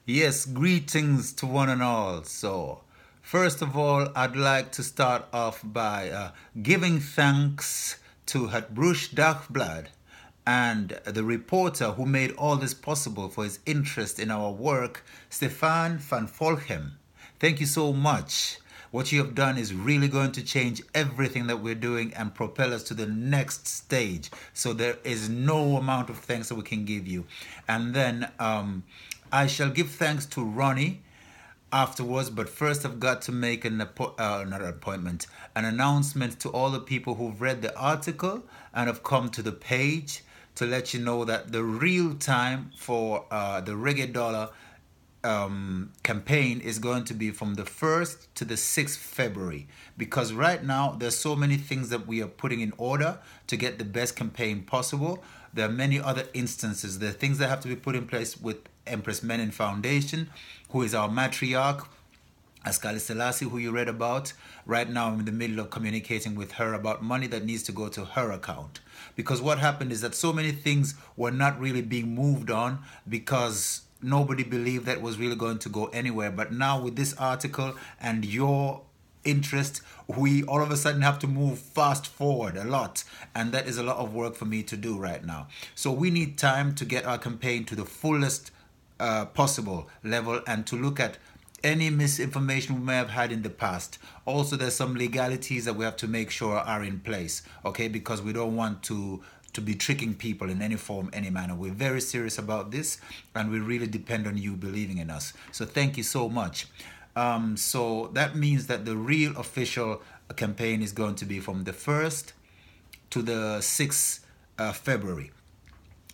Yes, greetings to one and all. So, first of all, I'd like to start off by giving thanks to het Brugsh Dagblad and the reporter who made all this possible for his interest in our work, Stefan van Volchem. Thank you so much. What you have done is really going to change everything that we're doing and propel us to the next stage. So there is no amount of thanks that we can give you. And then I shall give thanks to Ronnie afterwards, but first I've got to make not an appointment, an announcement to all the people who've read the article and have come to the page to let you know that the real time for the Reggae Dollar campaign is going to be from the 1st to the 6th February, because right now there's so many things that we are putting in order to get the best campaign possible. There are many other instances. There are things that have to be put in place with Empress Menen Foundation, who is our matriarch, Askali Selassie, who you read about. Right now I'm in the middle of communicating with her about money that needs to go to her account. Because what happened is that so many things were not really being moved on because nobody believed that was really going to go anywhere. But now with this article and your interest, we all of a sudden have to move fast forward a lot, and that is a lot of work for me to do right now. So we need time to get our campaign to the fullest possible level and to look at any misinformation we may have had in the past. Also, there's some legalities that we have to make sure are in place, okay, because we don't want to be tricking people in any form, any manner. We're very serious about this, and we really depend on you believing in us. So thank you so much. So that means that the real official campaign is going to be from the 1st to the 6th February.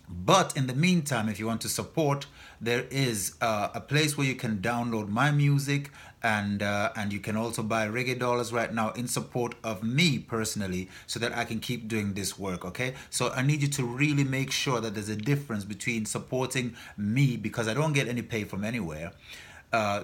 But in the meantime, if you want to support, there is a place where you can download my music, and you can also buy Reggae Dollars right now in support of me personally, so that I can keep doing this work, okay? So I need you to really make sure that there's a difference between supporting me, because I don't get any pay from anywhere,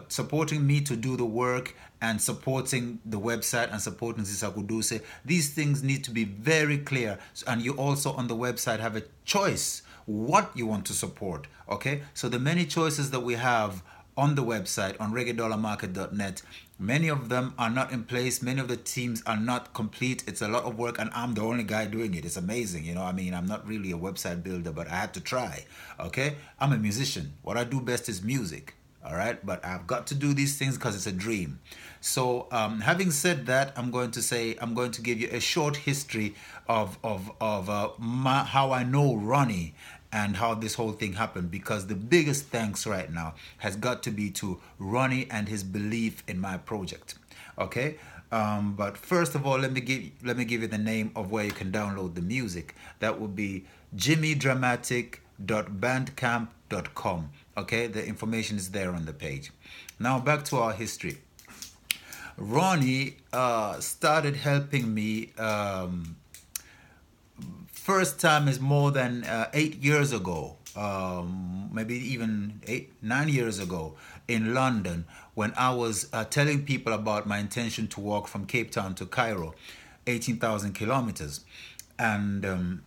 supporting me to do the work, and supporting the website and supporting ZISAKUDUTSE. These things need to be very clear. And you also on the website have a choice what you want to support, okay? So the many choices that we have on the website on reggaedollarmarket.net, many of them are not in place. Many of the teams are not complete. It's a lot of work, and I'm the only guy doing it. It's amazing, you know. I mean, I'm not really a website builder, but I had to try, okay? I'm a musician. What I do best is music. All right, but I've got to do these things because it's a dream. So having said that, I'm going to give you a short history of how I know Ronnie and how this whole thing happened, because the biggest thanks right now has got to be to Ronnie and his belief in my project. Okay, but first of all, let me give you the name of where you can download the music. That would be jimeedramatic.bandcamp.com. Okay, the information is there on the page. Now back to our history. Ronnie started helping me. First time is more than 8 years ago, maybe even 9 years ago in London, when I was telling people about my intention to walk from Cape Town to Cairo, 18,000 kilometers. And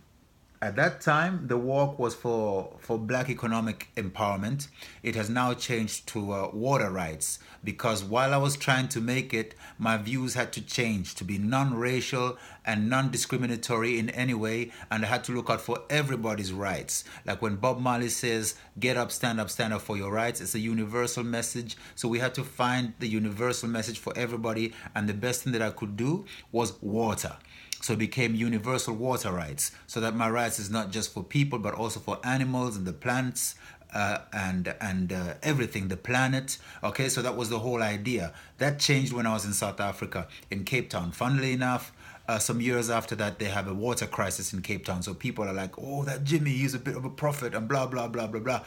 at that time, the walk was for black economic empowerment. It has now changed to water rights, because while I was trying to make it, my views had to change to be non-racial and non-discriminatory in any way, and I had to look out for everybody's rights. Like when Bob Marley says, get up, stand up for your rights, it's a universal message. So we had to find the universal message for everybody, and the best thing that I could do was water. So it became universal water rights, so that my rights is not just for people, but also for animals and the plants and everything, the planet. Okay, so that was the whole idea. That changed when I was in South Africa, in Cape Town. Funnily enough, some years after that, they have a water crisis in Cape Town. So people are like, oh, that Jimmy, he's a bit of a prophet and blah, blah, blah, blah, blah.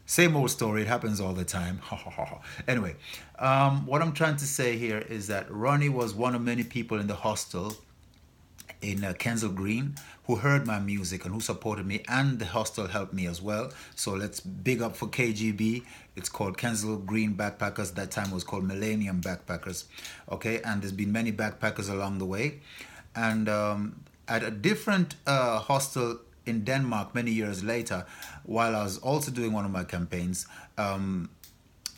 Same old story. It happens all the time. Anyway, what I'm trying to say here is that Ronnie was one of many people in the hostel in Kensal Green who heard my music and who supported me, and the hostel helped me as well. So let's big up for KGB. It's called Kensal Green Backpackers. That time it was called Millennium Backpackers. Okay, and there's been many backpackers along the way. And at a different hostel in Denmark many years later, while I was also doing one of my campaigns,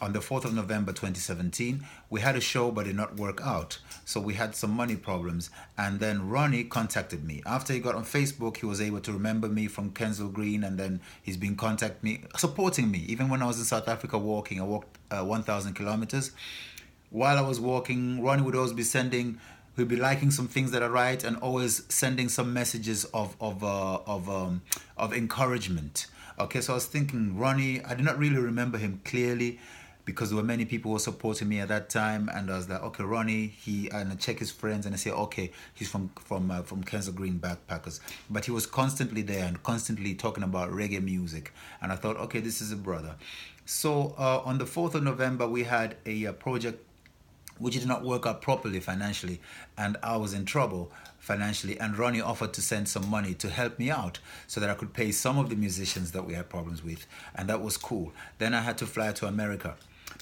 on the 4th of November 2017, we had a show but it did not work out. So we had some money problems. And then Ronnie contacted me. After he got on Facebook, he was able to remember me from Kensal Green, and then he's been contacting me, supporting me. Even when I was in South Africa walking, I walked 1,000 kilometers. While I was walking, Ronnie would always be sending, he'd be liking some things that I write and always sending some messages of encouragement. Okay, so I was thinking, Ronnie, I did not really remember him clearly because there were many people who were supporting me at that time, and I was like, okay, Ronnie, and I check his friends and I say, okay, he's from Kensal Green Backpackers, but he was constantly there and constantly talking about reggae music, and I thought, okay, this is a brother. So on the 4th of November, we had a project which did not work out properly financially, and I was in trouble financially, and Ronnie offered to send some money to help me out so that I could pay some of the musicians that we had problems with, and that was cool. Then I had to fly to America.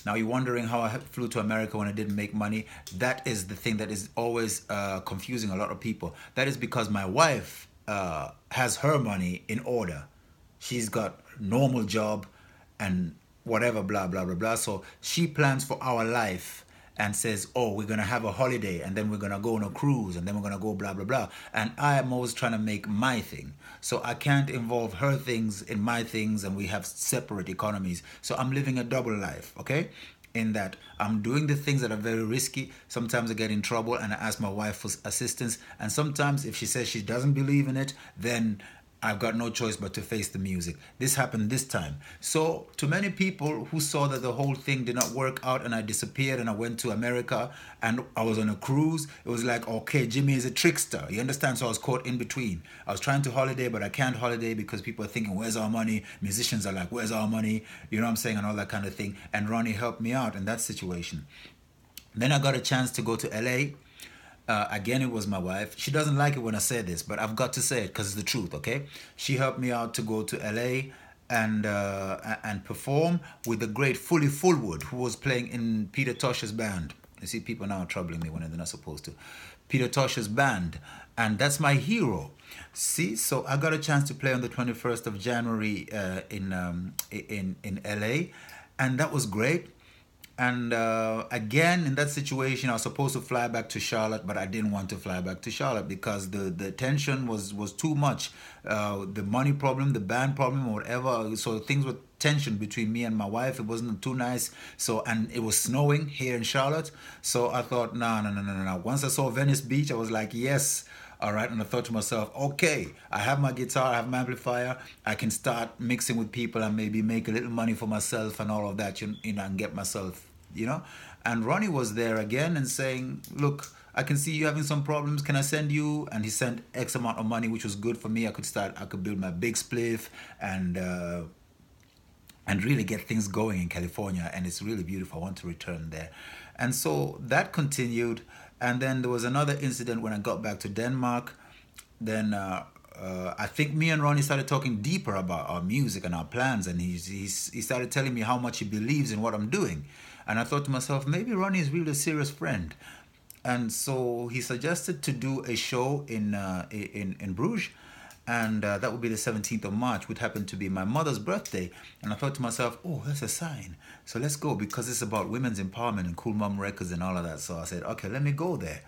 Now you're wondering how I flew to America when I didn't make money. That is the thing that is always confusing a lot of people. That is because my wife has her money in order. She's got normal job and whatever, blah, blah, blah, blah. So she plans for our life and says, oh, we're going to have a holiday, and then we're going to go on a cruise, and then we're going to go blah, blah, blah. And I am always trying to make my thing. So I can't involve her things in my things, and we have separate economies. So I'm living a double life, okay? In that I'm doing the things that are very risky. Sometimes I get in trouble and I ask my wife for assistance. And sometimes if she says she doesn't believe in it, then I've got no choice but to face the music. This happened this time. So to many people who saw that the whole thing did not work out and I disappeared and I went to America and I was on a cruise, it was like, okay, Jimmy is a trickster. You understand? So I was caught in between. I was trying to holiday, but I can't holiday because people are thinking, where's our money? Musicians are like, where's our money? You know what I'm saying? And all that kind of thing. And Ronnie helped me out in that situation. Then I got a chance to go to LA. Again, it was my wife. She doesn't like it when I say this, but I've got to say it because it's the truth, okay? She helped me out to go to LA and perform with the great Fully Fullwood, who was playing in Peter Tosh's band. You see, people now are troubling me when they're not supposed to. Peter Tosh's band, and that's my hero. See, so I got a chance to play on the 21st of January in LA, and that was great. And again, in that situation, I was supposed to fly back to Charlotte, but I didn't want to fly back to Charlotte because the tension was too much. The money problem, the band problem, or whatever. So things were tension between me and my wife. It wasn't too nice. So, and it was snowing here in Charlotte. So I thought, no. Once I saw Venice Beach, I was like, yes. All right, and I thought to myself, okay, I have my guitar, I have my amplifier, I can start mixing with people and maybe make a little money for myself and all of that, you know, and get myself, you know. And Ronnie was there again and saying, look, I can see you having some problems, can I send you? And he sent X amount of money, which was good for me. I could build my big spliff and really get things going in California, and it's really beautiful. I want to return there. And so that continued. And then there was another incident when I got back to Denmark. Then I think me and Ronnie started talking deeper about our music and our plans. And he started telling me how much he believes in what I'm doing. And I thought to myself, maybe Ronnie is really a serious friend. And so he suggested to do a show in Brughes. And that would be the 17th of March, would happen to be my mother's birthday. And I thought to myself, oh, that's a sign. So let's go, because it's about women's empowerment and Cool Mom Records and all of that. So I said, okay, let me go there.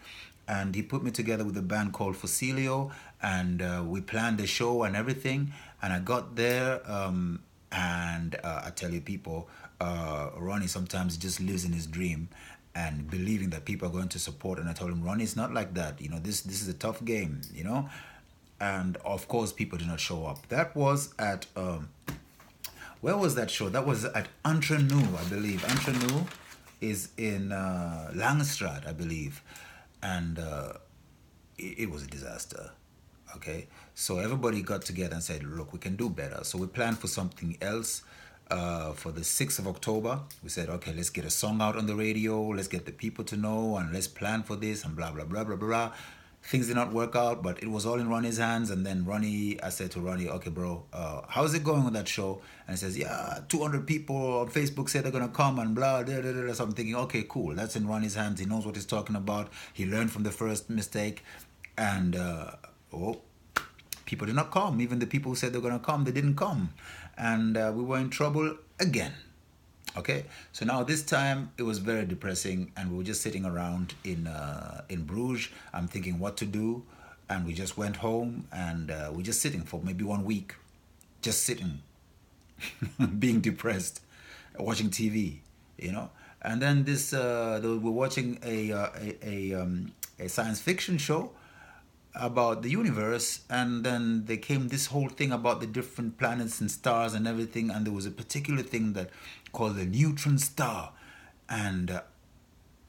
And he put me together with a band called Fosilio, and we planned the show and everything. And I got there, and I tell you, people, Ronnie sometimes just lives in his dream and believing that people are going to support. And I told him, Ronnie, it's not like that. You know, this is a tough game, you know. And of course, people did not show up. That was at, where was that show? That was at Entre Nous, I believe. Entre Nous is in Langstraat, I believe. And it was a disaster, okay? So everybody got together and said, look, we can do better. So we planned for something else for the 6th of October. We said, okay, let's get a song out on the radio. Let's get the people to know, and let's plan for this and blah, blah, blah, blah, blah. Things did not work out, but it was all in Ronnie's hands. And then I said to Ronnie, okay, bro, how's it going with that show? And he says, yeah, 200 people on Facebook say they're going to come and blah, blah, blah, blah. So I'm thinking, okay, cool. That's in Ronnie's hands. He knows what he's talking about. He learned from the first mistake. And, people did not come. Even the people who said they're going to come, they didn't come. And we were in trouble again. Okay, so now this time it was very depressing, and we were just sitting around in Bruges. I'm thinking what to do, and we just went home, and we're just sitting for maybe 1 week, just sitting, being depressed, watching TV, you know. And then we're watching a science fiction show about the universe, and then there came this whole thing about the different planets and stars and everything, and there was a particular thing that called the neutron star, and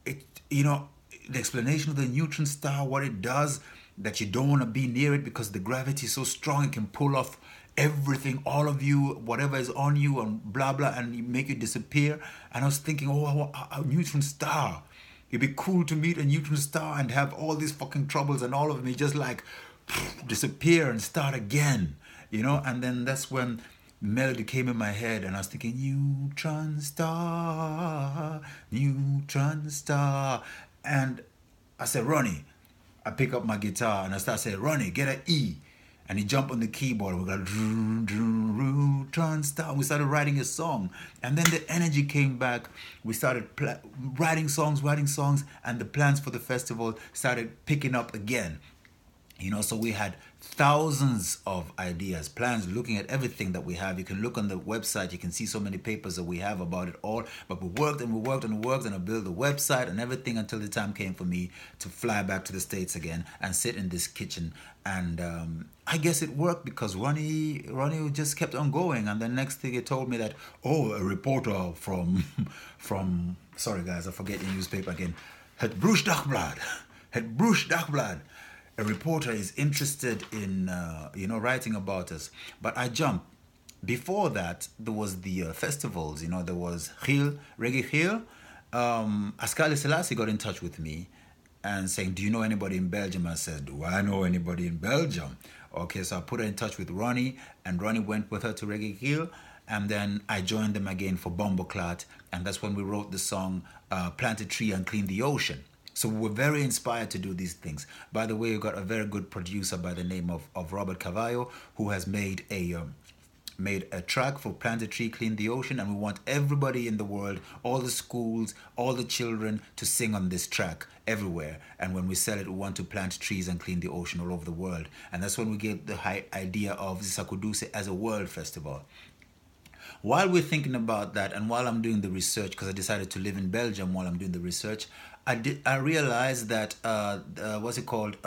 it you know the explanation of the neutron star, what it does, that you don't want to be near it because the gravity is so strong it can pull off everything, all of you, whatever is on you, and blah blah, and make you disappear. And I was thinking, oh, a neutron star, it'd be cool to meet a neutron star and have all these fucking troubles and all of me just like disappear and start again, and then that's when melody came in my head, and I was thinking, neutron star. And I said, Ronny, I pick up my guitar and I start saying, Ronny, get an E. And he jumped on the keyboard and we got neutron star. We started writing a song, and then the energy came back. We started writing songs, and the plans for the festival started picking up again. So we had thousands of ideas, plans, looking at everything that we have. You can look on the website, you can see so many papers that we have about it all. But we worked and I built the website and everything until the time came for me to fly back to the States again and sit in this kitchen. And I guess it worked because Ronny just kept on going. And the next thing he told me that, a reporter from sorry guys, I forget the newspaper again, het Brugsh Dagblad. A reporter is interested in, writing about us. But I jumped. Before that, there was the festivals. There was Reggae Hill. Ascali Selassie got in touch with me and saying, do you know anybody in Belgium? I said, do I know anybody in Belgium? Okay, so I put her in touch with Ronny, and Ronny went with her to Reggae Hill. And then I joined them again for Bomboclat. And that's when we wrote the song, Plant a Tree and Clean the Ocean. So we were very inspired to do these things. By the way, we got a very good producer by the name of Robert Cavallo, who has made a track for Plant a Tree, Clean the Ocean, and we want everybody in the world, all the schools, all the children, to sing on this track everywhere. And when we sell it, we want to plant trees and clean the ocean all over the world. And that's when we get the idea of ZISAKUDUTSE as a world festival. While we're thinking about that, and while I'm doing the research, because I decided to live in Belgium while I'm doing the research, I realized that, what's it called?